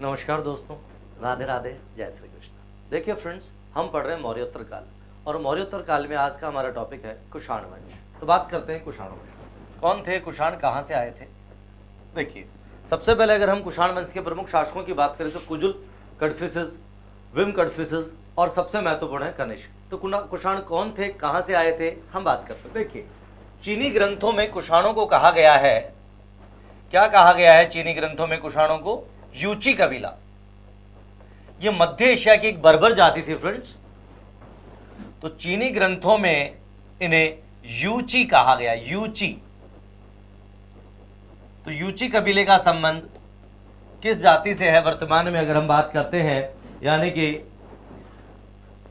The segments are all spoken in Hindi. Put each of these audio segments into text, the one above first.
नमस्कार दोस्तों, राधे राधे, जय श्री कृष्ण। देखिए फ्रेंड्स, हम पढ़ रहे हैं मौर्योत्तर काल और मौर्योत्तर काल में आज का हमारा टॉपिक है कुषाण वंश। तो बात करते हैं कुषाण वंश। कौन थे कुषाण, कहाँ से आए थे? देखिए, सबसे पहले अगर हम कुषाण वंश के प्रमुख शासकों की बात करें तो कुजुल, कडफिसेस, विम कडफिसेस और सबसे महत्वपूर्ण है कनिष्क। तो कुषाण कौन थे, कहाँ से आए थे, हम बात करते हैं। देखिए, चीनी ग्रंथों में कुषाणों को कहा गया है, क्या कहा गया है चीनी ग्रंथों में कुषाणों को? यूची कबीला। ये मध्य एशिया की एक बर्बर जाति थी फ्रेंड्स। तो चीनी ग्रंथों में इन्हें यूची कहा गया, यूची। तो यूची कबीले का संबंध किस जाति से है वर्तमान में अगर हम बात करते हैं, यानी कि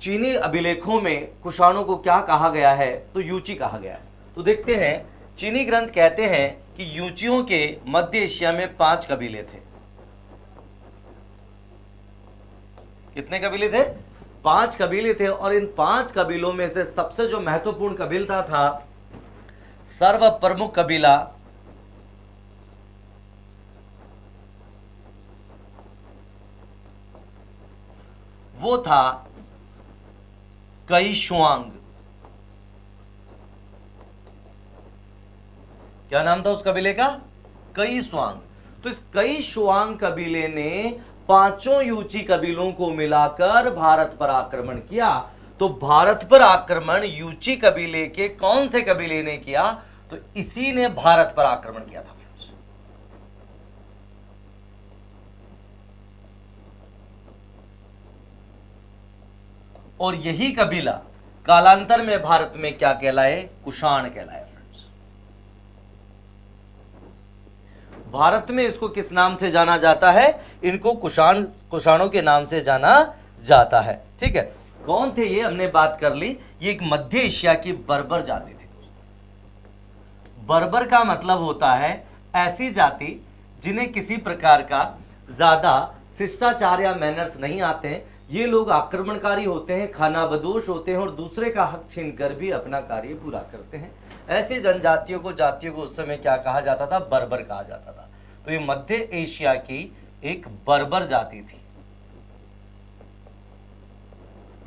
चीनी अभिलेखों में कुषाणों को क्या कहा गया है? तो यूची कहा गया है। तो देखते हैं, चीनी ग्रंथ कहते हैं कि यूचियों के मध्य एशिया में 5 कबीले थे। कितने कबीले थे? 5 कबीले थे। और इन 5 कबीलों में से सबसे जो महत्वपूर्ण कबीला था, सर्व प्रमुख कबीला, वो था कईशुआंग। क्या नाम था उस कबीले का? कईशुआंग। तो इस कईशुआंग कबीले ने 5 यूची कबीलों को मिलाकर भारत पर आक्रमण किया। तो भारत पर आक्रमण यूची कबीले के कौन से कबीले ने किया? तो इसी ने भारत पर आक्रमण किया था। और यही कबीला कालांतर में भारत में क्या कहलाए? कुषाण कहलाए फ्रेंड्स। भारत में इसको किस नाम से जाना जाता है? इनको कुषाणों के नाम से जाना जाता है। ठीक है, कौन थे ये हमने बात कर ली। ये एक मध्य एशिया की बर्बर जाति थी। बर्बर का मतलब होता है ऐसी जाति जिन्हें किसी प्रकार का ज्यादा शिष्टाचार या मैनर्स नहीं आते हैं। ये लोग आक्रमणकारी होते हैं, खानाबदोश होते हैं और दूसरे का हक छीनकर भी अपना कार्य पूरा करते हैं। ऐसी जातियों को उस समय क्या कहा जाता था? बर्बर कहा जाता था। तो ये मध्य एशिया की एक बर्बर जाति थी।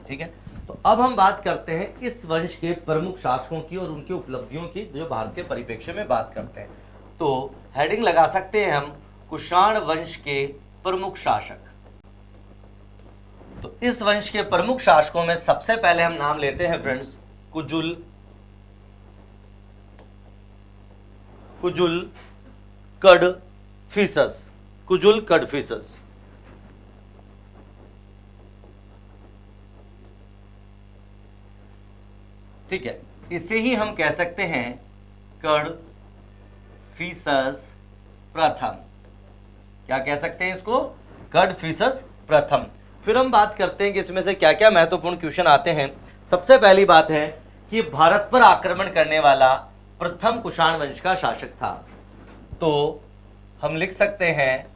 ठीक है, तो अब हम बात करते हैं इस वंश के प्रमुख शासकों की और उनकी उपलब्धियों की, जो भारत के परिप्रेक्ष्य में बात करते हैं। तो हेडिंग लगा सकते हैं हम, कुषाण वंश के प्रमुख शासक। तो इस वंश के प्रमुख शासकों में सबसे पहले हम नाम लेते हैं फ्रेंड्स कुजुल, कडफिसेस, कुजुल कडफिसेस। ठीक है, इसे ही हम कह सकते हैं कडफिसेस प्रथम। क्या कह सकते हैं इसको? कडफिसेस प्रथम। फिर हम बात करते हैं कि इसमें से क्या क्या महत्वपूर्ण क्वेश्चन आते हैं। सबसे पहली बात है कि भारत पर आक्रमण करने वाला प्रथम कुषाण वंश का शासक था। तो हम लिख सकते हैं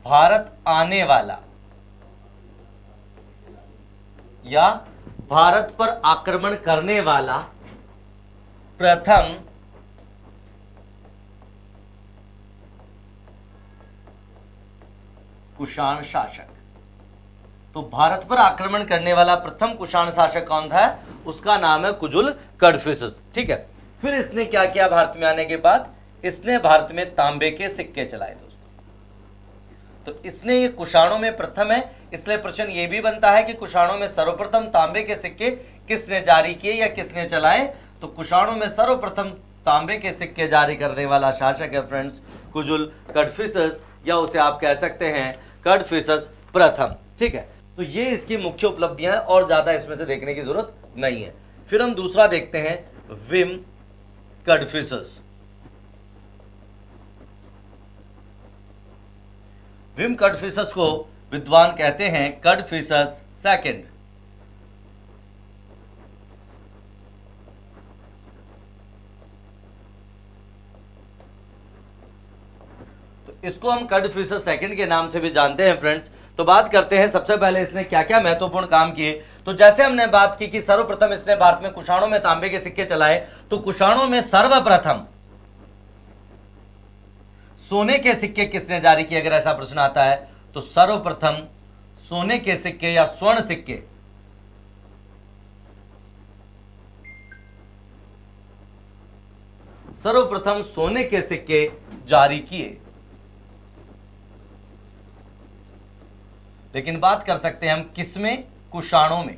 भारत आने वाला या भारत पर आक्रमण करने वाला प्रथम कुषाण शासक। तो भारत पर आक्रमण करने वाला प्रथम कुषाण शासक कौन था? उसका नाम है कुजुल कडफिसेस। ठीक है, फिर इसने क्या किया? भारत में आने के बाद इसने भारत में तांबे के सिक्के चलाए दोस्तों। तो इसने ये कुषाणों में प्रथम है, इसलिए प्रश्न ये भी बनता है कि कुषाणों में सर्वप्रथम तांबे के सिक्के किसने जारी किए या किसने चलाए? तो कुषाणों में सर्वप्रथम तांबे के सिक्के जारी करने वाला शासक है फ्रेंड्स कुजुल कडफिसेस, या उसे आप कह सकते हैं कडफिसेस प्रथम। ठीक है, तो ये इसकी मुख्य उपलब्धियां हैं और ज्यादा इसमें से देखने की जरूरत नहीं है। फिर हम दूसरा देखते हैं विम कडफिसेस। विम कडफिसेस को विद्वान कहते हैं कडफिसेस सेकंड। तो इसको हम कडफिसेस सेकंड के नाम से भी जानते हैं फ्रेंड्स। तो बात करते हैं सबसे पहले इसने क्या क्या महत्वपूर्ण काम किए। तो जैसे हमने बात की कि सर्वप्रथम इसने भारत में कुषाणों में तांबे के सिक्के चलाए, तो कुषाणों में सर्वप्रथम सोने के सिक्के किसने जारी किए, अगर ऐसा प्रश्न आता है तो सर्वप्रथम सोने के सिक्के या स्वर्ण सिक्के सर्वप्रथम सोने के सिक्के जारी किए। लेकिन बात कर सकते हैं हम किसमें? कुषाणों में।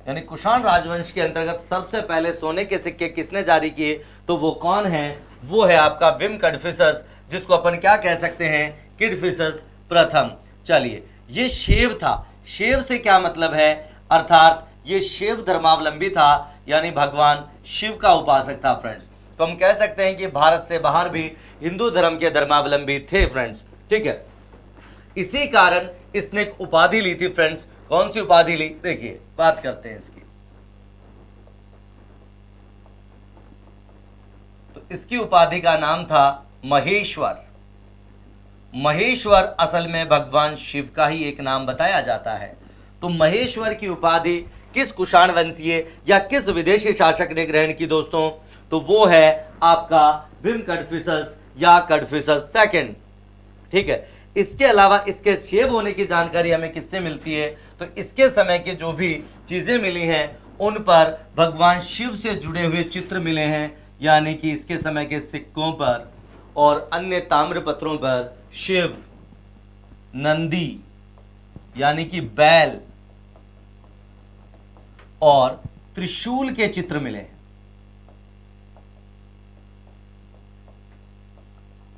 यानी कुषाण राजवंश के अंतर्गत सबसे पहले सोने के सिक्के किसने जारी किए? तो वो कौन है? वो है आपका विम कड़फिसस, जिसको अपन क्या कह सकते हैं? किडफिसस प्रथम। चलिए, ये शैव था। शैव से क्या मतलब है? अर्थात ये शैव धर्मावलंबी था, यानी भगवान शिव का उपासक था फ्रेंड्स। तो हम कह सकते हैं कि भारत से बाहर भी हिंदू धर्म के धर्मावलंबी थे फ्रेंड्स। ठीक है, इसी कारण इसने एक उपाधि ली थी फ्रेंड्स। कौन सी उपाधि ली? देखिए, बात करते हैं इसकी। तो इसकी उपाधि का नाम था महेश्वर। महेश्वर असल में भगवान शिव का ही एक नाम बताया जाता है। तो महेश्वर की उपाधि किस कुषाण वंशीय या किस विदेशी शासक ने ग्रहण की दोस्तों? तो वो है आपका विम कड़फिसस या कड़फिसस सेकंड। ठीक है, इसके अलावा इसके शैव होने की जानकारी हमें किससे मिलती है? तो इसके समय के जो भी चीजें मिली हैं उन पर भगवान शिव से जुड़े हुए चित्र मिले हैं, यानी कि इसके समय के सिक्कों पर और अन्य ताम्र पत्रों पर शिव, नंदी यानी कि बैल और त्रिशूल के चित्र मिले हैं।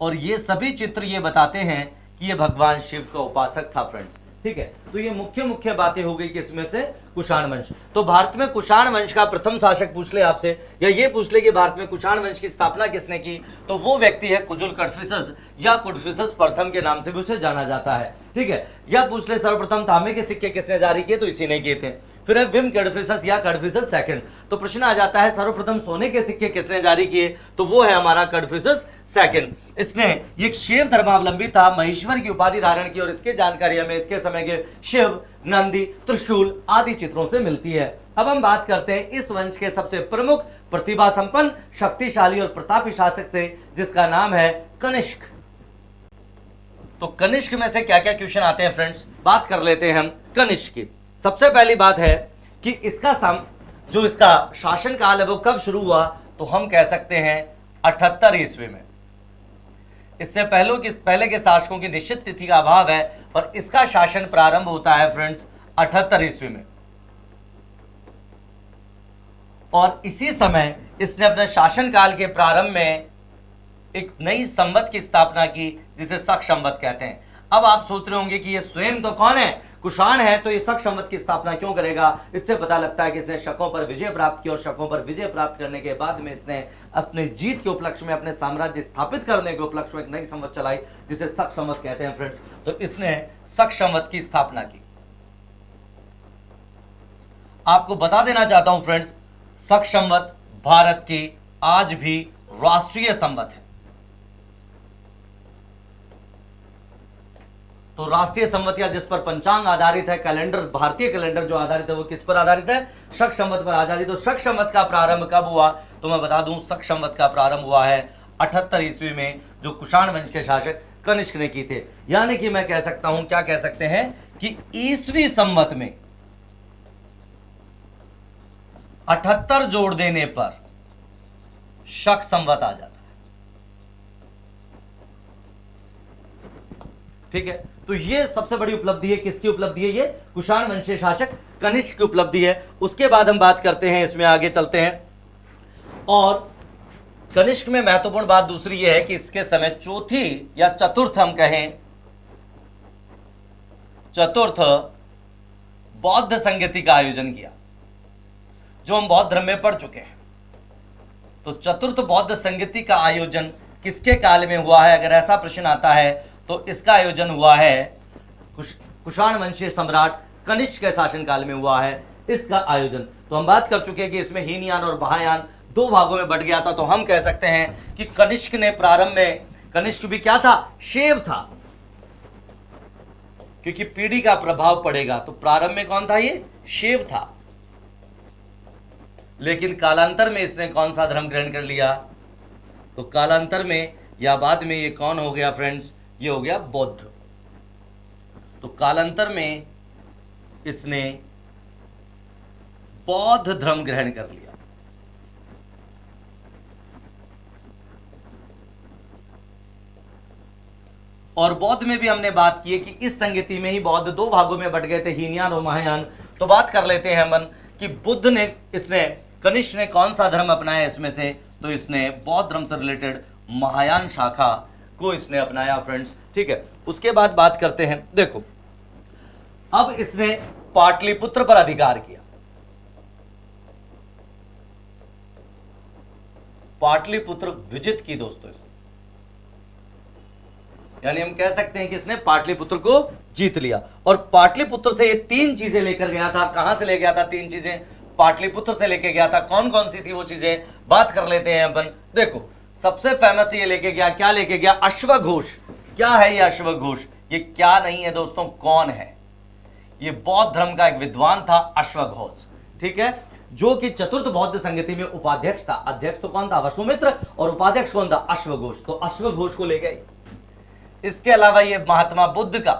और ये सभी चित्र ये बताते हैं कि ये भगवान शिव का उपासक था फ्रेंड्स। ठीक है, तो ये मुख्य बातें हो गई किसमें से? कुषाण वंश। तो भारत में कुषाण वंश का प्रथम शासक पूछ ले आपसे, या ये पूछ ले कि भारत में कुषाण वंश की स्थापना किसने की, तो वो व्यक्ति है कुजुल कड़फिसस या कुडफिसस प्रथम के नाम से भी उसे जाना जाता है। ठीक है, या पूछ ले सर्वप्रथम तांबे के सिक्के किसने जारी किए, तो इसी ने किए थे। फिर है विम कड़फिसस या कड़फिसस सेकंड। तो प्रश्न आ जाता है सर्वप्रथम सोने के सिक्के किसने जारी किए, तो वो है हमारा कड़फिसस सेकंड। इसने ये शैव धर्मावलंबी था, महेश्वर की उपाधि धारण की, और इसकी जानकारी हमें इसके समय के शिव, नंदी, त्रिशूल आदि चित्रों से मिलती है। अब हम बात करते हैं इस वंश के सबसे प्रमुख, प्रतिभा संपन्न, शक्तिशाली और प्रतापी शासक से, जिसका नाम है कनिष्क। तो कनिष्क में से क्या क्या क्वेश्चन आते हैं फ्रेंड्स, बात कर लेते हैं हम कनिष्क की। सबसे पहली बात है कि इसका जो इसका शासन काल है वो कब शुरू हुआ, तो हम कह सकते हैं 78 ईस्वी में। इससे पहले के शासकों की निश्चित तिथि का अभाव है, और इसका शासन प्रारंभ होता है फ्रेंड्स 78 ईस्वी में। और इसी समय इसने अपने शासन काल के प्रारंभ में एक नई संवत की स्थापना की, जिसे शक संवत कहते हैं। अब आप सोच रहे होंगे कि ये स्वयं तो कौन है? कुषाण है, तो ये शक संवत की स्थापना क्यों करेगा? इससे पता लगता है कि इसने शकों पर विजय प्राप्त की, और शकों पर विजय प्राप्त करने के बाद में इसने अपने जीत के उपलक्ष्य में, अपने साम्राज्य स्थापित करने के उपलक्ष्य में एक नई संवत चलाई, जिसे शक संवत कहते हैं फ्रेंड्स। तो इसने शक संवत की स्थापना की। आपको बता देना चाहता हूं फ्रेंड्स, शक संवत भारत की आज भी राष्ट्रीय संवत है। तो राष्ट्रीय संवत या जिस पर पंचांग आधारित है, कैलेंडर, भारतीय कैलेंडर जो आधारित है, वो किस पर आधारित है? शक संवत पर आधारित। तो शक संवत का प्रारंभ कब हुआ, तो मैं बता दूं, शक संवत का प्रारंभ हुआ है 78 ईस्वी में, जो कुषाण वंश के शासक कनिष्क ने की थे। यानी कि मैं कह सकता हूं, क्या कह सकते हैं कि ईस्वी संवत में 78 जोड़ देने पर शक संवत आ जाता है। ठीक है, तो ये सबसे बड़ी उपलब्धि है। किसकी उपलब्धि है? ये कुषाण वंशीय शासक कनिष्क की उपलब्धि है। उसके बाद हम बात करते हैं, इसमें आगे चलते हैं। और कनिष्क में महत्वपूर्ण बात दूसरी ये है कि इसके समय चौथी या चतुर्थ, हम कहें चतुर्थ बौद्ध संगति का आयोजन किया, जो हम बौद्ध धर्म में पढ़ चुके हैं। तो चतुर्थ बौद्ध संगति का आयोजन किसके काल में हुआ है? अगर ऐसा प्रश्न आता है तो इसका आयोजन हुआ है कुषाण वंशीय सम्राट कनिष्क के शासन काल में हुआ है इसका आयोजन। तो हम बात कर चुके हैं कि इसमें हीनयान और महायान दो भागों में बट गया था। तो हम कह सकते हैं कि कनिष्क ने प्रारंभ में, कनिष्क भी क्या था? शैव था, क्योंकि पीढ़ी का प्रभाव पड़ेगा। तो प्रारंभ में कौन था? ये शैव था। लेकिन कालांतर में इसने कौन सा धर्म ग्रहण कर लिया? तो कालांतर में या बाद में ये कौन हो गया फ्रेंड्स? ये हो गया बौद्ध। तो कालांतर में इसने बौद्ध धर्म ग्रहण कर लिया। और बौद्ध में भी हमने बात की है कि इस संगति में ही बौद्ध दो भागों में बट गए थे, हीनयान और महायान। तो बात कर लेते हैं हम कि बुद्ध ने, इसने, कनिष्क ने कौन सा धर्म अपनाया इसमें से, तो इसने बौद्ध धर्म से रिलेटेड महायान शाखा को इसने अपनाया फ्रेंड्स, ठीक है। उसके बाद बात करते हैं, देखो अब इसने पाटलिपुत्र पर अधिकार किया। पाटलिपुत्र विजित की दोस्तों इसने, यानी हम कह सकते हैं कि इसने पाटलिपुत्र को जीत लिया। और पाटलिपुत्र से ये तीन चीजें लेकर गया था। कहां से ले गया था तीन चीजें? पाटलिपुत्र से लेके गया था। कौन कौन सी थी वो चीजें, बात कर लेते हैं अपन। देखो सबसे फेमस ये लेके गया, क्या लेके गया? अश्वघोष। क्या है ये अश्वघोष? ये क्या नहीं है दोस्तों, कौन है? ये बौद्ध धर्म का एक विद्वान था अश्वघोष, ठीक है, जो कि चतुर्थ बौद्ध संगति में उपाध्यक्ष था। अध्यक्ष तो कौन था? वसुमित्र, और उपाध्यक्ष कौन था? अश्वघोष। तो अश्वघोष को ले गए। इसके अलावा ये महात्मा बुद्ध का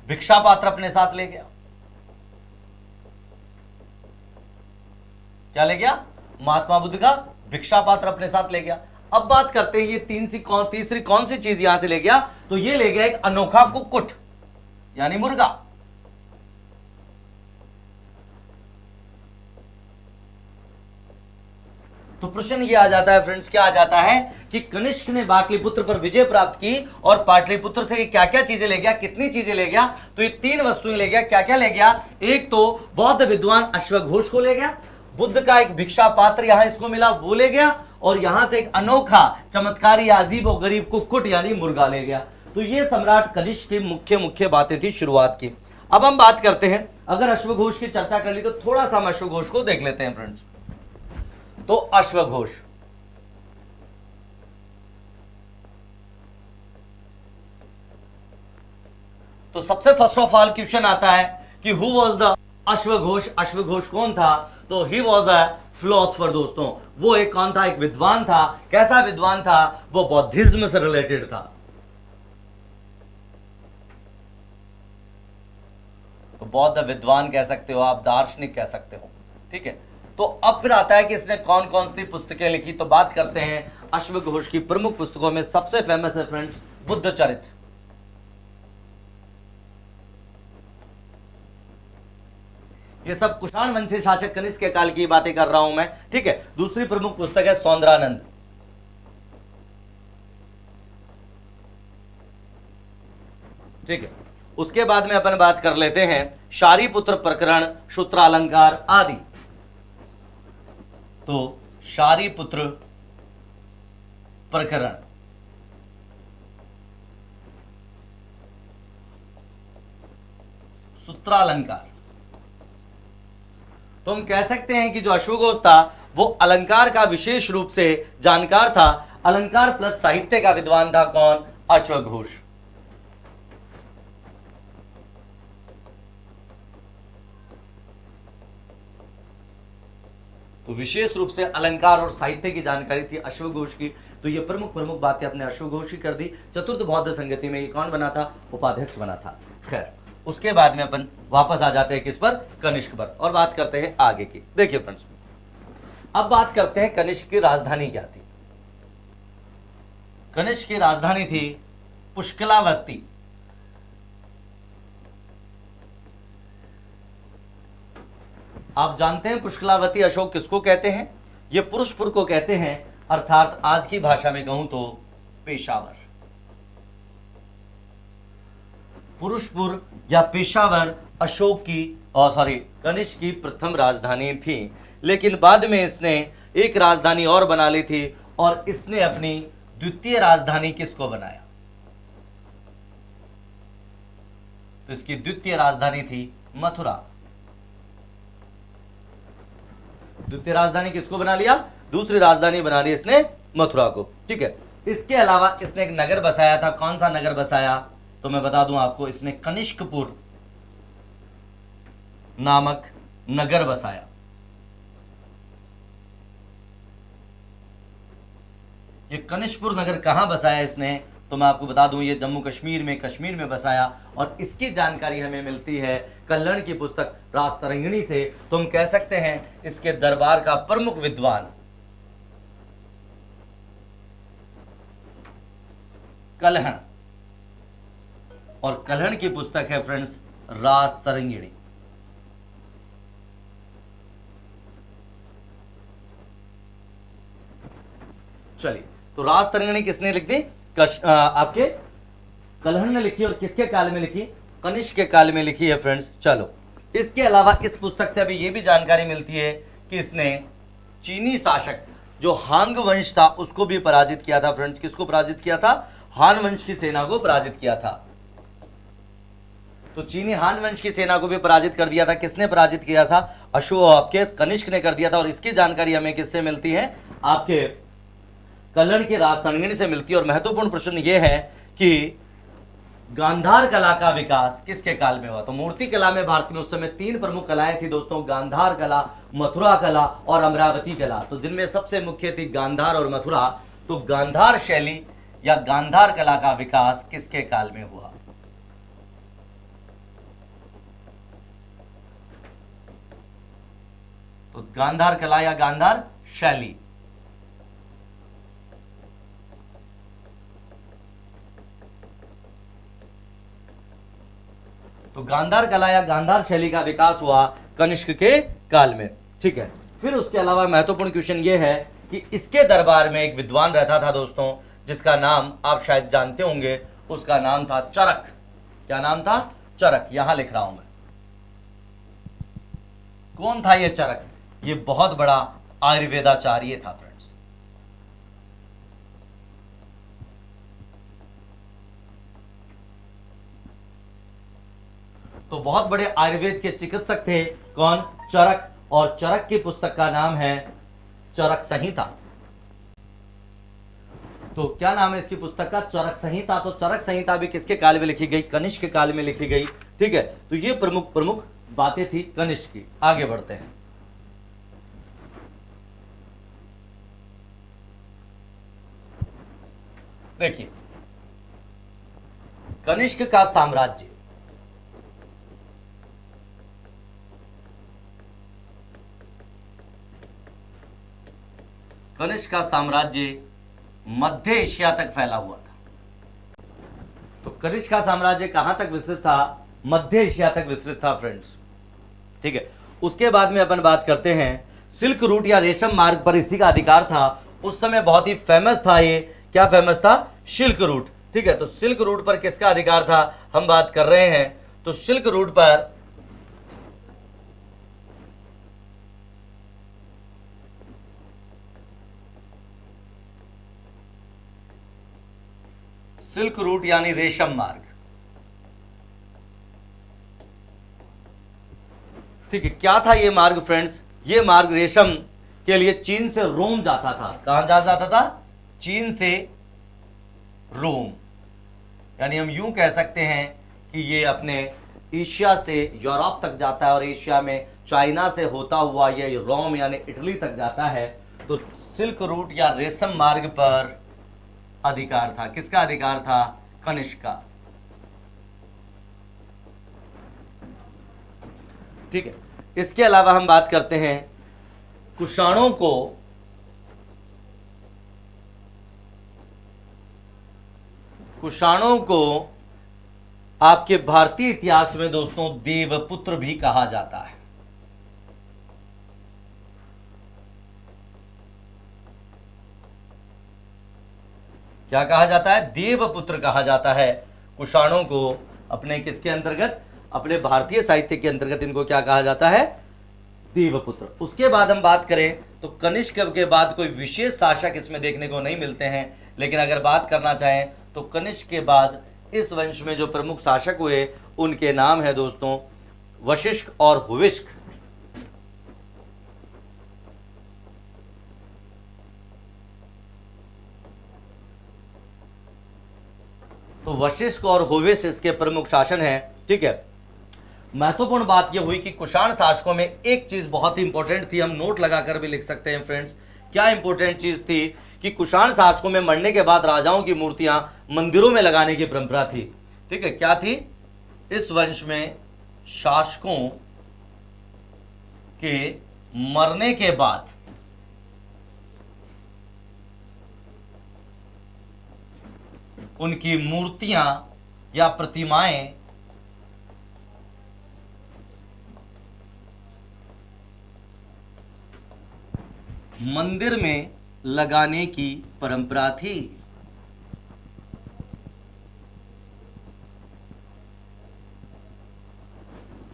भिक्षा पात्र अपने साथ ले गया। क्या ले गया? महात्मा बुद्ध का भिक्षा पात्र अपने साथ ले गया। अब बात करते हैं ये तीसरी कौन सी चीज यहां से ले गया? तो ये ले गया एक अनोखा कुक्कुट, यानी मुर्गा। तो प्रश्न ये आ जाता है फ्रेंड्स, क्या आ जाता है कि कनिष्क ने पाटलिपुत्र पर विजय प्राप्त की और पाटलिपुत्र से क्या क्या चीजें ले गया, कितनी चीजें ले गया? तो ये तीन वस्तुएं ले गया। क्या क्या ले गया? एक तो बौद्ध विद्वान अश्वघोष को ले गया, बुद्ध का एक भिक्षा पात्र यहां इसको मिला वो ले गया, और यहां से एक अनोखा चमत्कारी अजीब और गरीब कुक्कुट यानी मुर्गा ले गया। तो ये सम्राट कनिष्क की मुख्य मुख्य बातें थी शुरुआत की। अब हम बात करते हैं, अगर अश्वघोष की चर्चा कर ली तो थोड़ा सा हम अश्वघोष को देख लेते हैं फ्रेंड्स। तो अश्वघोष, तो सबसे फर्स्ट ऑफ ऑल क्वेश्चन आता है कि हु वॉज द अश्वघोष? अश्वघोष कौन था? तो ही वॉज अ फिलोसफर दोस्तों। वो एक कौन था? एक विद्वान था। कैसा विद्वान था? वो बौद्धिज्म से रिलेटेड था। तो बौद्ध विद्वान कह सकते हो आप, दार्शनिक कह सकते हो, ठीक है। तो अब फिर आता है कि इसने कौन कौन सी पुस्तकें लिखी। तो बात करते हैं अश्वघोष की प्रमुख पुस्तकों में सबसे फेमस है फ्रेंड्स बुद्ध चरित्र। ये सब कुषाण वंशी शासक कनिष्क के काल की बातें कर रहा हूं मैं, ठीक है। दूसरी प्रमुख पुस्तक है सौंदरानंद, ठीक है। उसके बाद में अपन बात कर लेते हैं शारीपुत्र प्रकरण, सूत्रालंकार आदि। तो शारीपुत्र प्रकरण, सूत्रालंकार। तो हम कह सकते हैं कि जो अश्वघोष था वो अलंकार का विशेष रूप से जानकार था। अलंकार प्लस साहित्य का विद्वान था कौन? अश्वघोष। तो विशेष रूप से अलंकार और साहित्य की जानकारी थी अश्वघोष की। तो ये प्रमुख प्रमुख बातें अपने अश्वघोष की कर दी। चतुर्थ बौद्ध संगति में ये कौन बना था? उपाध्यक्ष बना था। खैर, उसके बाद में अपन वापस आ जाते हैं किस पर? कनिष्क पर, और बात करते हैं आगे की। देखिए फ्रेंड्स, अब बात करते हैं कनिष्क की राजधानी क्या थी। कनिष्क की राजधानी थी पुष्कलावती। आप जानते हैं पुष्कलावती अशोक किसको कहते हैं? ये पुरुषपुर को कहते हैं, अर्थात आज की भाषा में कहूं तो पेशावर। पुरुषपुर या पेशावर अशोक की कनिष्क की प्रथम राजधानी थी। लेकिन बाद में इसने एक राजधानी और बना ली थी, और इसने अपनी द्वितीय राजधानी किसको बनाया? तो इसकी द्वितीय राजधानी थी मथुरा। द्वितीय राजधानी किसको बना लिया? दूसरी राजधानी बना ली इसने मथुरा को, ठीक है। इसके अलावा इसने एक नगर बसाया था। कौन सा नगर बसाया? तो मैं बता दूं आपको, इसने कनिष्कपुर नामक नगर बसाया। ये कनिष्कपुर नगर कहाँ बसाया इसने, तो मैं आपको बता दूं ये जम्मू कश्मीर में बसाया। और इसकी जानकारी हमें मिलती है कल्हण की पुस्तक राजतरंगिणी से। तो हम कह सकते हैं इसके दरबार का प्रमुख विद्वान कल्हण, और कल्हण की पुस्तक है फ्रेंड्स राजतरंगिणी। चलिए, तो राजतरंगिणी किसने लिख दी, आपके कल्हण ने लिखी, और किसके काल में लिखी, कनिष्क के काल में लिखी है फ्रेंड्स। चलो, इसके अलावा इस पुस्तक से अभी ये भी जानकारी मिलती है कि इसने चीनी शासक जो हांग वंश था उसको भी पराजित किया था फ्रेंड्स। किसको पराजित किया था, हान वंश की सेना को पराजित किया था। तो चीनी हान वंश की सेना को भी पराजित कर दिया था। किसने पराजित किया था, आपके कनिष्क ने कर दिया था। और इसकी जानकारी हमें किससे मिलती है, आपके कल्हण के राजतरंगिणी से मिलती है। और महत्वपूर्ण प्रश्न यह है कि गांधार कला का विकास किसके काल में हुआ। तो मूर्ति कला में भारत में उस समय 3 प्रमुख कलाएं थी दोस्तों, गांधार कला, मथुरा कला और अमरावती कला। तो जिनमें सबसे मुख्य थी गांधार और मथुरा। तो गांधार शैली या गांधार कला का विकास किसके काल में हुआ। तो गांधार कला या गांधार शैली, तो गांधार कला या गांधार शैली का विकास हुआ कनिष्क के काल में। ठीक है, फिर उसके अलावा महत्वपूर्ण क्वेश्चन यह है कि इसके दरबार में एक विद्वान रहता था दोस्तों, जिसका नाम आप शायद जानते होंगे, उसका नाम था चरक। क्या नाम था, चरक। यहां लिख रहा हूं मैं। कौन था ये चरक, ये बहुत बड़ा आयुर्वेदाचार्य था फ्रेंड्स। तो बहुत बड़े आयुर्वेद के चिकित्सक थे, कौन, चरक। और चरक की पुस्तक का नाम है चरक संहिता। तो क्या नाम है इसकी पुस्तक का, चरक संहिता। तो चरक संहिता भी किसके काल में लिखी गई, कनिष्क के काल में लिखी गई। ठीक है, तो ये प्रमुख प्रमुख बातें थी कनिष्क की। आगे बढ़ते हैं। देखिए, कनिष्क का साम्राज्य, कनिष्क का साम्राज्य मध्य एशिया तक फैला हुआ था। तो कनिष्क का साम्राज्य कहां तक विस्तृत था, मध्य एशिया तक विस्तृत था फ्रेंड्स। ठीक है, उसके बाद में अपन बात करते हैं सिल्क रूट या रेशम मार्ग पर इसी का अधिकार था। उस समय बहुत ही फेमस था ये, क्या फेमस था, सिल्क रूट। ठीक है, तो सिल्क रूट पर किसका अधिकार था, हम बात कर रहे हैं। तो सिल्क रूट पर सिल्क रूट यानी रेशम मार्ग। ठीक है, क्या था ये मार्ग फ्रेंड्स, ये मार्ग रेशम के लिए चीन से रोम जाता था। कहां जाता था, चीन से रोम। यानी हम यूं कह सकते हैं कि ये अपने एशिया से यूरोप तक जाता है, और एशिया में चाइना से होता हुआ ये रोम यानी इटली तक जाता है। तो सिल्क रूट या रेशम मार्ग पर अधिकार था, किसका अधिकार था, कनिष्क का। ठीक है, इसके अलावा हम बात करते हैं कुषाणों को आपके भारतीय इतिहास में दोस्तों देवपुत्र भी कहा जाता है। क्या कहा जाता है, देवपुत्र कहा जाता है कुषाणों को। अपने किसके अंतर्गत, अपने भारतीय साहित्य के अंतर्गत इनको क्या कहा जाता है, देवपुत्र। उसके बाद हम बात करें तो कनिष्क के बाद कोई विशेष शासक इसमें देखने को नहीं मिलते हैं, लेकिन अगर बात करना चाहें तो कनिष्क के बाद इस वंश में जो प्रमुख शासक हुए उनके नाम है दोस्तों वशिष्ठ और हुविष्क। तो वशिष्ठ और हुविष्क इसके प्रमुख शासन हैं। ठीक है, महत्वपूर्ण बात यह हुई कि कुषाण शासकों में एक चीज बहुत ही इंपॉर्टेंट थी, हम नोट लगाकर भी लिख सकते हैं फ्रेंड्स। क्या इंपॉर्टेंट चीज थी कि कि कुषाण शासकों में मरने के बाद राजाओं की मूर्तियां मंदिरों में लगाने की परंपरा थी। ठीक है, क्या थी? इस वंश में शासकों के मरने के बाद उनकी मूर्तियां या प्रतिमाएं मंदिर में लगाने की परंपरा थी।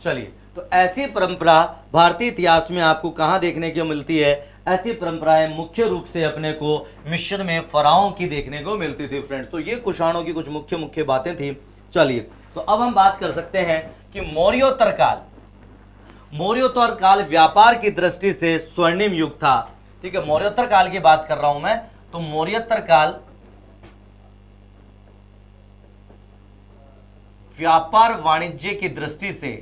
चलिए, तो ऐसी परंपरा भारतीय इतिहास में आपको कहां देखने को मिलती है? ऐसी परंपराएं मुख्य रूप से अपने को मिस्र में फराओं की देखने को मिलती थी फ्रेंड्स। तो ये कुषाणों की कुछ मुख्य मुख्य बातें थी। चलिए, तो अब हम बात कर सकते हैं कि मौर्योत्तर काल। मौर्योत्तर काल व्यापार की दृष्टि से स्वर्णिम युग था। ठीक है, मौर्योत्तर काल की बात कर रहा हूं मैं। तो मौर्योत्तर काल व्यापार वाणिज्य की दृष्टि से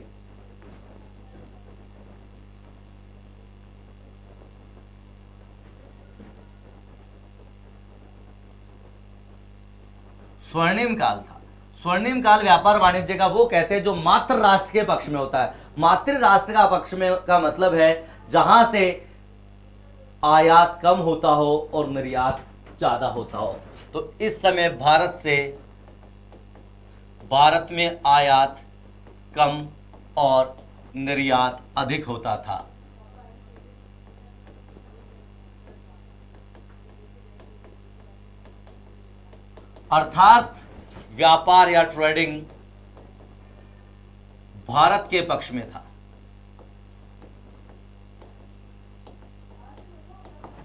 स्वर्णिम काल था। स्वर्णिम काल व्यापार वाणिज्य का वो कहते हैं जो मातृ राष्ट्र के पक्ष में होता है। मातृ राष्ट्र का पक्ष में का मतलब है जहां से आयात कम होता हो और निर्यात ज्यादा होता हो। तो इस समय भारत में आयात कम और निर्यात अधिक होता था। अर्थात व्यापार या ट्रेडिंग भारत के पक्ष में था।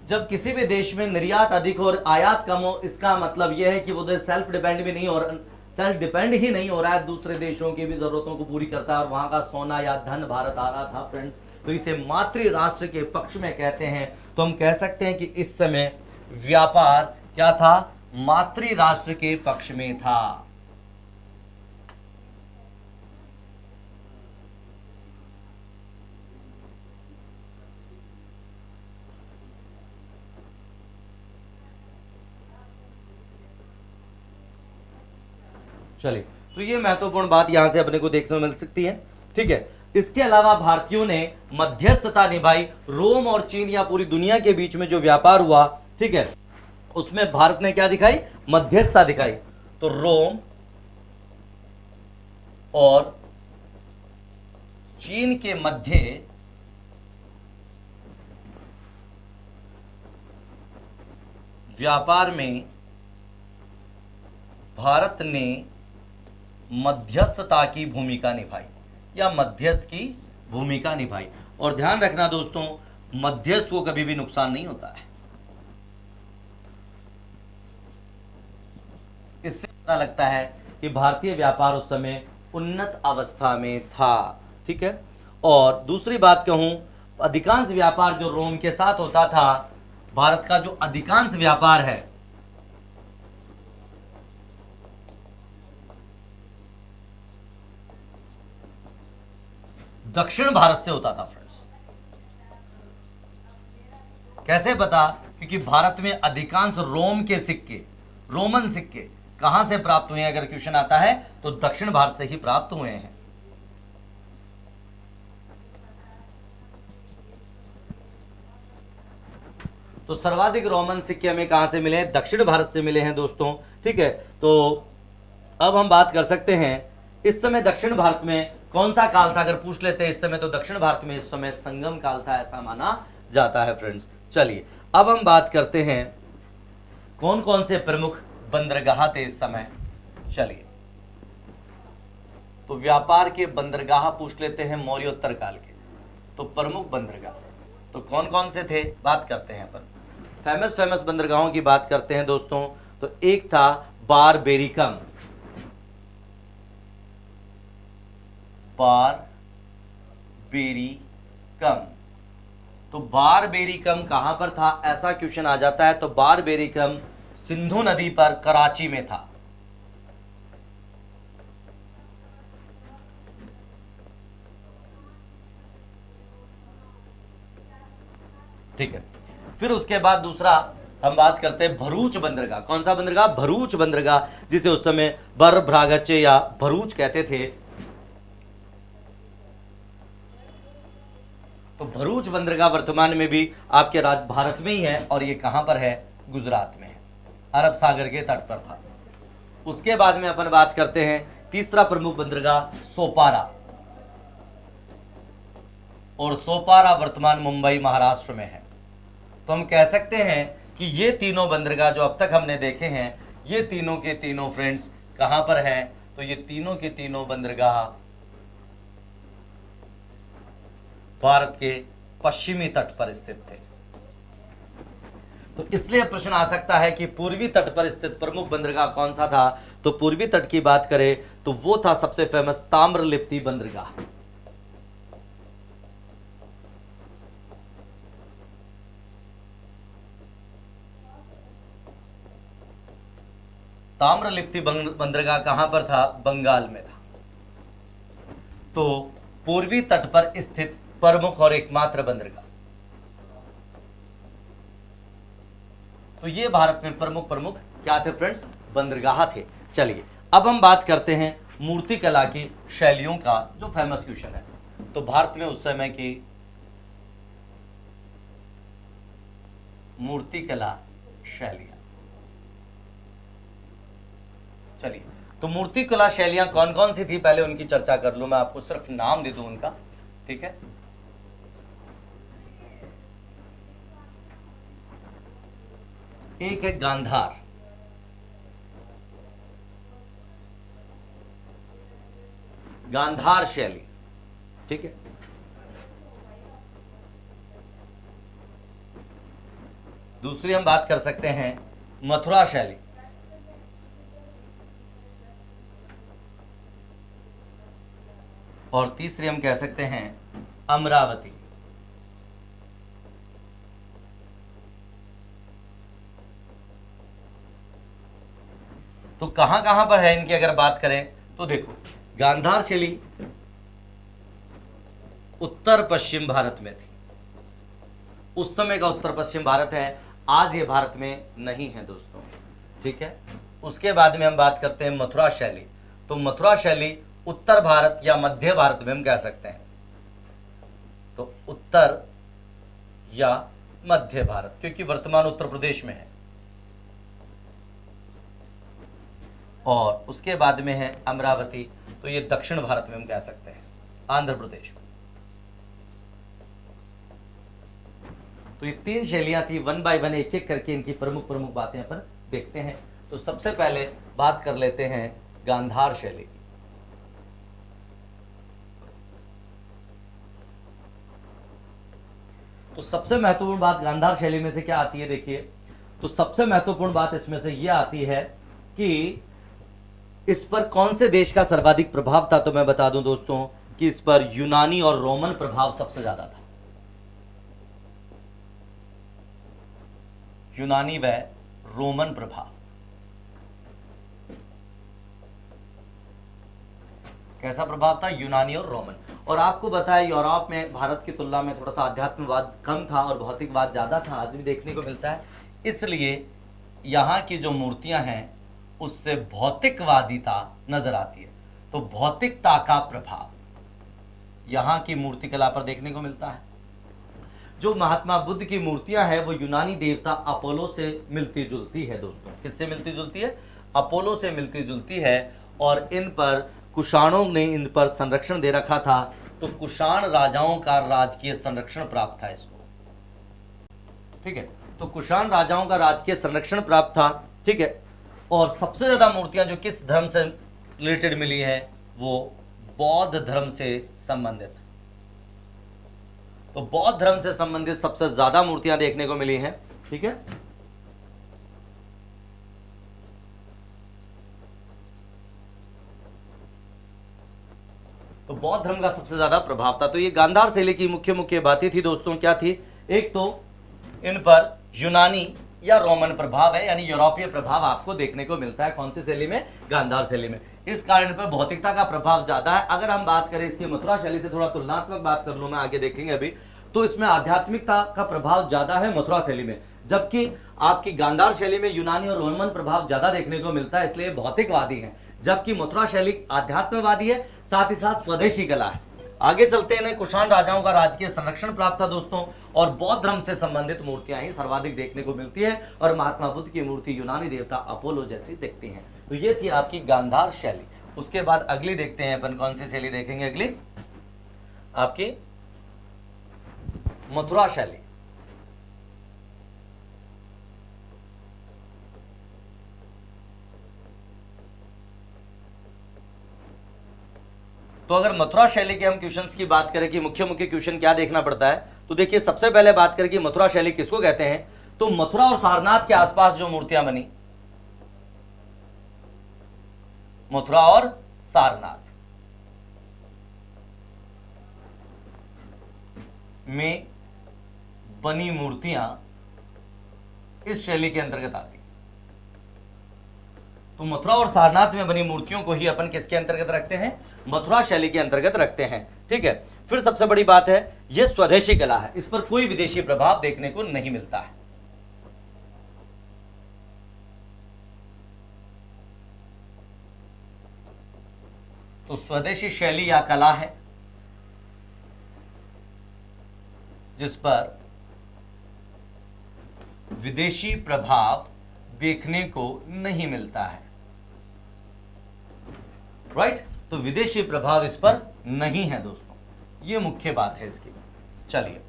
जब किसी भी देश में निर्यात अधिक और आयात कम हो, इसका मतलब यह है कि वो देश सेल्फ डिपेंड ही नहीं हो रहा है, दूसरे देशों की भी जरूरतों को पूरी करता है और वहां का सोना या धन भारत आ रहा था फ्रेंड्स। तो इसे मातृ राष्ट्र के पक्ष में कहते हैं। तो हम कह सकते हैं कि इस समय व्यापार क्या था? मातृ राष्ट्र के पक्ष में था। चलिए, तो ये महत्वपूर्ण बात यहां से अपने को देखने को मिल सकती है। ठीक है, इसके अलावा भारतीयों ने मध्यस्थता निभाई। रोम और चीन या पूरी दुनिया के बीच में जो व्यापार हुआ, ठीक है, उसमें भारत ने क्या दिखाई? मध्यस्थता दिखाई। तो रोम और चीन के मध्य व्यापार में भारत ने मध्यस्थता की भूमिका निभाई या मध्यस्थ की भूमिका निभाई। और ध्यान रखना दोस्तों, मध्यस्थ को कभी भी नुकसान नहीं होता है। इससे पता लगता है कि भारतीय व्यापार उस समय उन्नत अवस्था में था। ठीक है, और दूसरी बात कहूं, अधिकांश व्यापार जो रोम के साथ होता था, भारत का जो अधिकांश व्यापार है दक्षिण भारत से होता था फ्रेंड्स। कैसे पता? क्योंकि भारत में अधिकांश रोम के सिक्के, रोमन सिक्के कहां से प्राप्त हुए हैं? अगर क्वेश्चन आता है तो दक्षिण भारत से ही प्राप्त हुए हैं। तो सर्वाधिक रोमन सिक्के हमें कहां से मिले हैं? दक्षिण भारत से मिले हैं दोस्तों। ठीक है, तो अब हम बात कर सकते हैं इस समय दक्षिण भारत में कौन सा काल था? अगर पूछ लेते हैं इस समय, तो दक्षिण भारत में इस समय संगम काल था, ऐसा माना जाता है फ्रेंड्स। चलिए, अब हम बात करते हैं कौन कौन से प्रमुख बंदरगाह थे इस समय। चलिए, तो व्यापार के बंदरगाह पूछ लेते हैं मौर्योत्तर काल के। तो प्रमुख बंदरगाह तो कौन कौन से थे, बात करते हैं अपन। फेमस बंदरगाहों की बात करते हैं दोस्तों। तो एक था बारबेरिकम। बारबेरिकम, तो बारबेरिकम कहां पर था? ऐसा क्वेश्चन आ जाता है। तो बारबेरिकम सिंधु नदी पर कराची में था। ठीक है, फिर उसके बाद दूसरा हम बात करते हैं भरूच बंदरगाह। कौन सा बंदरगाह? भरूच बंदरगाह, जिसे उस समय बरभ्रागचे या भरूच कहते थे। तो भरूच बंदरगाह वर्तमान में भी आपके राज्य भारत में ही है, और ये कहां पर है? गुजरात में है, अरब सागर के तट पर था। उसके बाद में अपन बात करते हैं तीसरा प्रमुख बंदरगाह सोपारा, और सोपारा वर्तमान मुंबई महाराष्ट्र में है। तो हम कह सकते हैं कि ये तीनों बंदरगाह जो अब तक हमने देखे हैं, ये तीनों के तीनों फ्रेंड्स कहां पर हैं? तो ये तीनों के तीनों बंदरगाह भारत के पश्चिमी तट पर स्थित थे। तो इसलिए प्रश्न आ सकता है कि पूर्वी तट पर स्थित प्रमुख बंदरगाह कौन सा था? तो पूर्वी तट की बात करें तो वो था सबसे फेमस ताम्रलिप्ति बंदरगाह। ताम्रलिप्ति बंदरगाह कहां पर था? बंगाल में था। तो पूर्वी तट पर स्थित प्रमुख और एकमात्र बंदरगाह, तो ये भारत में प्रमुख क्या थे फ्रेंड्स? बंदरगाह थे। चलिए अब हम बात करते हैं मूर्तिकला की शैलियों का, जो फेमस क्वेश्चन है। तो भारत में उस समय की मूर्तिकला शैलियां, चलिए तो मूर्तिकला शैलियां कौन कौन सी थी, पहले उनकी चर्चा कर लूं। मैं आपको सिर्फ नाम दे दूं उनका, ठीक है। एक है गांधार, गांधार शैली, ठीक है। दूसरी हम बात कर सकते हैं मथुरा शैली, और तीसरी हम कह सकते हैं अमरावती। तो कहां कहां पर है इनकी अगर बात करें तो देखो, गांधार शैली उत्तर पश्चिम भारत में थी। उस समय का उत्तर पश्चिम भारत है, आज ये भारत में नहीं है दोस्तों, ठीक है। उसके बाद में हम बात करते हैं मथुरा शैली। तो मथुरा शैली उत्तर भारत या मध्य भारत में हम कह सकते हैं, तो उत्तर या मध्य भारत, क्योंकि वर्तमान उत्तर प्रदेश में है। और उसके बाद में है अमरावती, तो ये दक्षिण भारत में हम कह सकते हैं, आंध्र प्रदेश में। तो ये तीन शैलियां थी, वन बाय वन एक एक करके इनकी प्रमुख बातें अपन देखते हैं। तो सबसे पहले बात कर लेते हैं गांधार शैली की। तो सबसे महत्वपूर्ण बात गांधार शैली में से क्या आती है, देखिए। तो सबसे महत्वपूर्ण बात इसमें से यह आती है कि इस पर कौन से देश का सर्वाधिक प्रभाव था। तो मैं बता दूं दोस्तों कि इस पर यूनानी और रोमन प्रभाव सबसे ज्यादा था। यूनानी व रोमन प्रभाव, कैसा प्रभाव था? यूनानी और रोमन। और आपको बताया यूरोप में भारत की तुलना में थोड़ा सा आध्यात्मवाद कम था और भौतिकवाद ज्यादा था, आज भी देखने को मिलता है। इसलिए यहाँ की जो मूर्तियां हैं उससे भौतिकवादिता नजर आती है। तो भौतिकता का प्रभाव यहाँ की मूर्तिकला पर देखने को मिलता है। जो महात्मा बुद्ध की मूर्तियां हैं वो यूनानी देवता अपोलो से मिलती जुलती है दोस्तों। किससे मिलती जुलती है? अपोलो से मिलती जुलती है। और इन पर कुषाणों ने इन पर संरक्षण दे रखा था। तो कुषाण राजाओं का राजकीय संरक्षण प्राप्त था इसको, ठीक है। तो कुषाण राजाओं का राजकीय संरक्षण प्राप्त था, ठीक है। और सबसे ज्यादा मूर्तियां जो किस धर्म से रिलेटेड मिली है, वो बौद्ध धर्म से संबंधित। तो बौद्ध धर्म से संबंधित सबसे ज्यादा मूर्तियां देखने को मिली हैं, ठीक है। तो बौद्ध धर्म का सबसे ज्यादा प्रभाव था। तो ये गांधार शैली की मुख्य बातें थी दोस्तों, क्या थी? एक तो इन पर यूनानी या रोमन प्रभाव है, यानी यूरोपीय प्रभाव आपको देखने को मिलता है। कौन सी शैली में? गांधार शैली में। इस कारण पर भौतिकता का प्रभाव ज्यादा है। अगर हम बात करें इसकी मथुरा शैली से, थोड़ा तुलनात्मक बात कर लूं मैं, आगे देखेंगे अभी, तो इसमें आध्यात्मिकता का प्रभाव ज्यादा है मथुरा शैली में। जबकि आपकी गांधार शैली में यूनानी और रोमन प्रभाव ज्यादा देखने को मिलता है, इसलिए भौतिकवादी है। जबकि मथुरा शैली आध्यात्मवादी है, साथ ही साथ स्वदेशी कला है। आगे चलते हैं, इन्हें कुषाण राजाओं का राजकीय संरक्षण प्राप्त था दोस्तों, और बौद्ध धर्म से संबंधित मूर्तियां ही सर्वाधिक देखने को मिलती है, और महात्मा बुद्ध की मूर्ति यूनानी देवता अपोलो जैसी दिखती है। तो ये थी आपकी गांधार शैली। उसके बाद अगली देखते हैं अपन, कौन सी शैली देखेंगे अगली, आपकी मथुरा शैली। तो अगर मथुरा शैली के हम क्वेश्चंस की बात करें कि मुख्य मुख्य क्वेश्चन क्या देखना पड़ता है, तो देखिए सबसे पहले बात करें कि मथुरा शैली किसको कहते हैं। तो मथुरा और सारनाथ के आसपास जो मूर्तियां बनी, मथुरा और सारनाथ में बनी मूर्तियां इस शैली के अंतर्गत आती। तो मथुरा और सारनाथ में बनी मूर्तियों को ही अपन किसके अंतर्गत रखते हैं, मथुरा शैली के अंतर्गत रखते हैं। ठीक है, फिर सबसे बड़ी बात है यह स्वदेशी कला है, इस पर कोई विदेशी प्रभाव देखने को नहीं मिलता है। तो स्वदेशी शैली या कला है जिस पर विदेशी प्रभाव देखने को नहीं मिलता है। राइट, तो विदेशी प्रभाव इस पर नहीं है दोस्तों, ये मुख्य बात है इसकी। चलिए,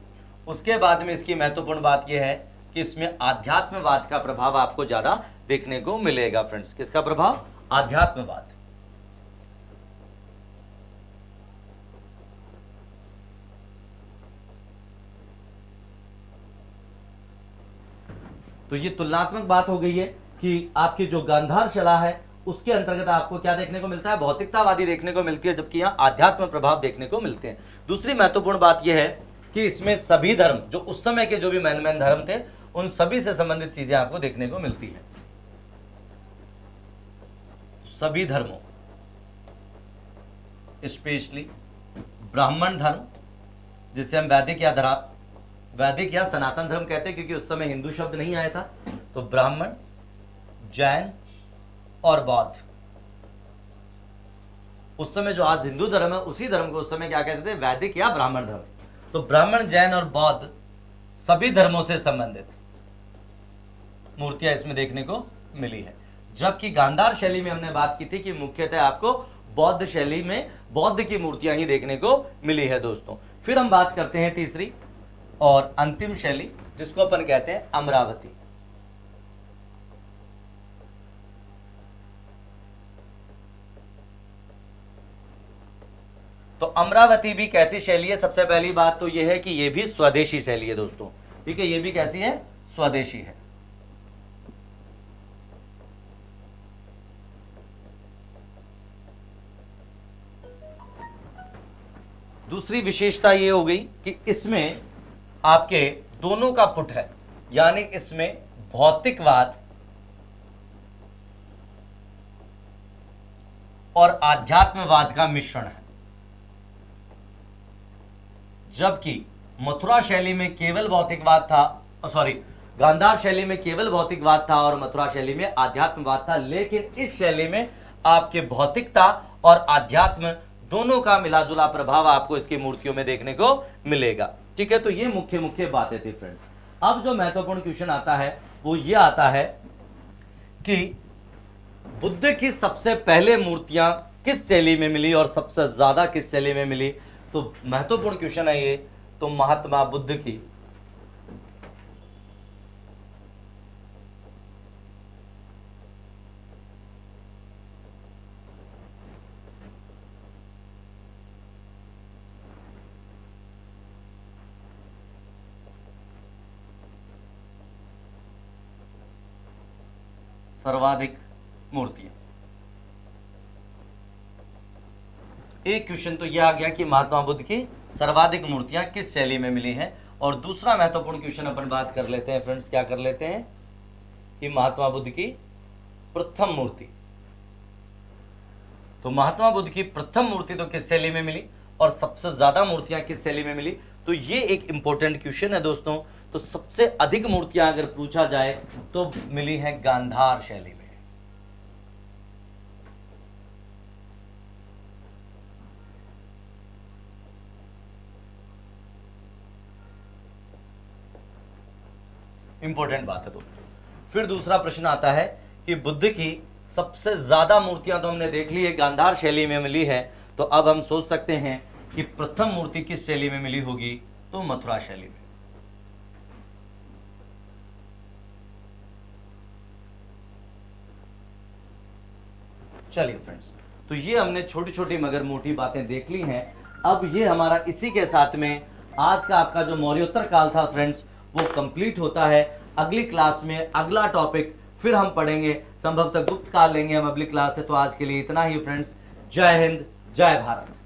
उसके बाद में इसकी महत्वपूर्ण बात यह है कि इसमें आध्यात्मवाद का प्रभाव आपको ज्यादा देखने को मिलेगा फ्रेंड्स। किसका प्रभाव, आध्यात्मवाद। तो ये तुलनात्मक बात हो गई है कि आपकी जो गांधार शैली है उसके अंतर्गत आपको क्या देखने को मिलता है, भौतिकतावादी देखने को मिलती है, जबकि यहां आध्यात्म प्रभाव देखने को मिलते हैं। दूसरी महत्वपूर्ण बात यह है कि इसमें सभी धर्म, जो उस समय के जो भी मैन धर्म थे, उन सभी से संबंधित चीजें आपको देखने को मिलती है। सभी धर्मों, स्पेशली ब्राह्मण धर्म, जिसे हम वैदिक या सनातन धर्म कहते हैं, क्योंकि उस समय हिंदू शब्द नहीं आया था। तो ब्राह्मण, जैन और बौद्ध, उस समय जो आज हिंदू धर्म है उसी धर्म को उस समय क्या कहते थे, वैदिक या ब्राह्मण धर्म। तो ब्राह्मण, जैन और बौद्ध सभी धर्मों से संबंधित मूर्तियां इसमें देखने को मिली है। जबकि गांधार शैली में हमने बात की थी कि मुख्यतः आपको बौद्ध शैली में बौद्ध की मूर्तियां ही देखने को मिली है दोस्तों। फिर हम बात करते हैं तीसरी और अंतिम शैली, जिसको अपन कहते हैं अमरावती। तो अमरावती भी कैसी शैली है, सबसे पहली बात तो यह है कि यह भी स्वदेशी शैली है दोस्तों। ठीक है, यह भी कैसी है, स्वदेशी है। दूसरी विशेषता यह हो गई कि इसमें आपके दोनों का पुट है, यानी इसमें भौतिकवाद और आध्यात्मवाद का मिश्रण है। जबकि मथुरा शैली में केवल भौतिकवाद था, गांधार शैली में केवल भौतिकवाद था और मथुरा शैली में आध्यात्मवाद था। लेकिन इस शैली में आपके भौतिकता और आध्यात्म दोनों का मिलाजुला प्रभाव आपको इसकी मूर्तियों में देखने को मिलेगा। ठीक है, तो ये मुख्य मुख्य बातें थी फ्रेंड्स। अब जो महत्वपूर्ण क्वेश्चन आता है वो ये आता है कि बुद्ध की सबसे पहले मूर्तियां किस शैली में मिली और सबसे ज्यादा किस शैली में मिली। तो महत्वपूर्ण क्वेश्चन है ये। तो महात्मा बुद्ध की सर्वाधिक मूर्तियां, एक क्वेश्चन तो यह आ गया कि महात्मा बुद्ध की सर्वाधिक मूर्तियां किस शैली में मिली हैं। और दूसरा महत्वपूर्ण क्वेश्चन अपन बात कर लेते हैं फ्रेंड्स, क्या कर लेते हैं कि महात्मा बुद्ध की प्रथम मूर्ति। तो महात्मा बुद्ध की प्रथम मूर्ति तो किस शैली में मिली और सबसे ज्यादा मूर्तियां किस शैली में मिली। तो ये एक इंपॉर्टेंट क्वेश्चन है दोस्तों, तो सबसे अधिक मूर्तियां अगर पूछा जाए तो मिली हैं गांधार शैली में। इंपॉर्टेंट बात है दोस्तों। फिर दूसरा प्रश्न आता है कि बुद्ध की सबसे ज्यादा मूर्तियां तो हमने देख ली है गांधार शैली में मिली है, तो अब हम सोच सकते हैं कि प्रथम मूर्ति किस शैली में मिली होगी, तो मथुरा शैली में। चलिए फ्रेंड्स, तो ये हमने छोटी छोटी मगर मोटी बातें देख ली हैं। अब ये हमारा इसी के साथ में आज का आपका जो मौर्योत्तर काल था फ्रेंड्स वो कंप्लीट होता है। अगली क्लास में अगला टॉपिक फिर हम पढ़ेंगे, संभवतः गुप्त काल लेंगे हम अगली क्लास से। तो आज के लिए इतना ही फ्रेंड्स। जय हिंद, जय भारत।